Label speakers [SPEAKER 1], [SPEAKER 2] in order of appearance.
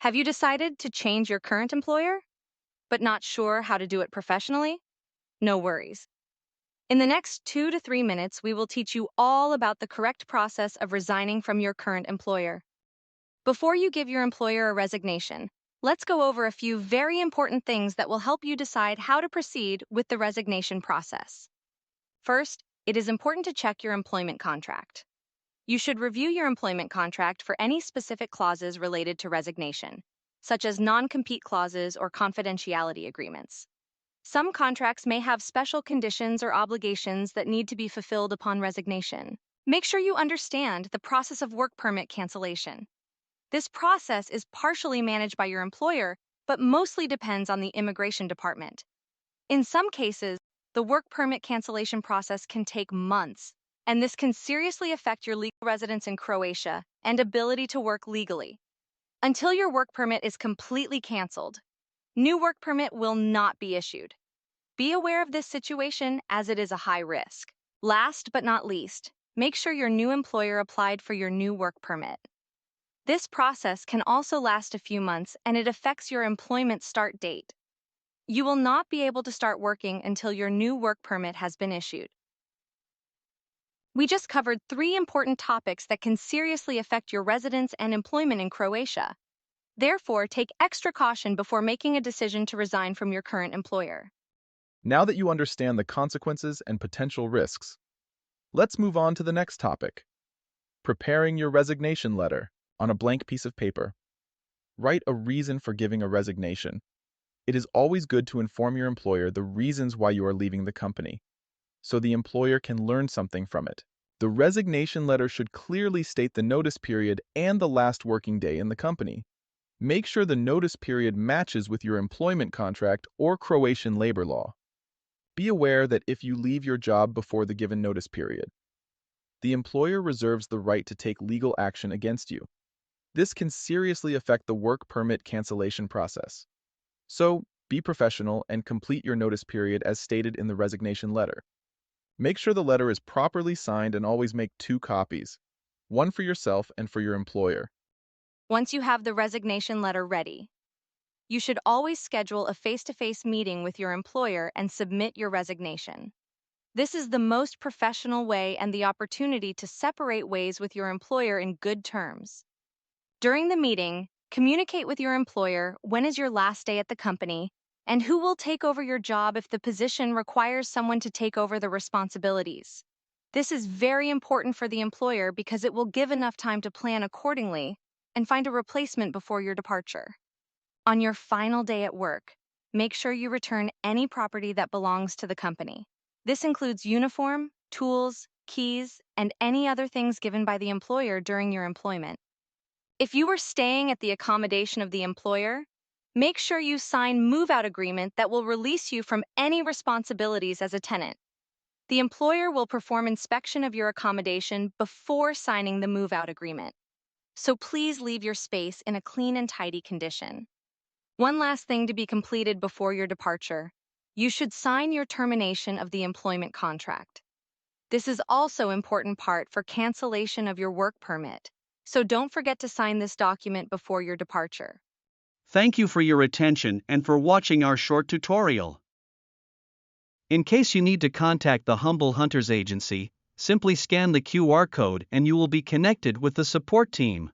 [SPEAKER 1] Have you decided to change your current employer, but not sure how to do it professionally? No worries. In the next 2 to 3 minutes, we will teach you all about the correct process of resigning from your current employer. Before you give your employer a resignation, let's go over a few very important things that will help you decide how to proceed with the resignation process. First, it is important to check your employment contract. You should review your employment contract for any specific clauses related to resignation, such as non-compete clauses or confidentiality agreements. Some contracts may have special conditions or obligations that need to be fulfilled upon resignation. Make sure you understand the process of work permit cancellation. This process is partially managed by your employer, but mostly depends on the immigration department. In some cases, the work permit cancellation process can take months, and this can seriously affect your legal residence in Croatia and ability to work legally. Until your work permit is completely canceled, new work permit will not be issued. Be aware of this situation as it is a high risk. Last but not least, make sure your new employer applied for your new work permit. This process can also last a few months and it affects your employment start date. You will not be able to start working until your new work permit has been issued. We just covered 3 important topics that can seriously affect your residence and employment in Croatia. Therefore, take extra caution before making a decision to resign from your current employer.
[SPEAKER 2] Now that you understand the consequences and potential risks, let's move on to the next topic. Preparing your resignation letter on a blank piece of paper. Write a reason for giving a resignation. It is always good to inform your employer the reasons why you are leaving the company, so the employer can learn something from it. The resignation letter should clearly state the notice period and the last working day in the company. Make sure the notice period matches with your employment contract or Croatian labor law. Be aware that if you leave your job before the given notice period, the employer reserves the right to take legal action against you. This can seriously affect the work permit cancellation process. So, be professional and complete your notice period as stated in the resignation letter. Make sure the letter is properly signed and always make 2 copies, one for yourself and for your employer.
[SPEAKER 1] Once you have the resignation letter ready, you should always schedule a face-to-face meeting with your employer and submit your resignation. This is the most professional way and the opportunity to separate ways with your employer in good terms. During the meeting, communicate with your employer when is your last day at the company and who will take over your job if the position requires someone to take over the responsibilities. This is very important for the employer because it will give enough time to plan accordingly and find a replacement before your departure. On your final day at work, make sure you return any property that belongs to the company. This includes uniform, tools, keys, and any other things given by the employer during your employment. If you are staying at the accommodation of the employer, make sure you sign move-out agreement that will release you from any responsibilities as a tenant. The employer will perform inspection of your accommodation before signing the move-out agreement. So please leave your space in a clean and tidy condition. One last thing to be completed before your departure. You should sign your termination of the employment contract. This is also an important part for cancellation of your work permit. So don't forget to sign this document before your departure.
[SPEAKER 3] Thank you for your attention and for watching our short tutorial. In case you need to contact the Humble Hunters Agency, simply scan the QR code and you will be connected with the support team.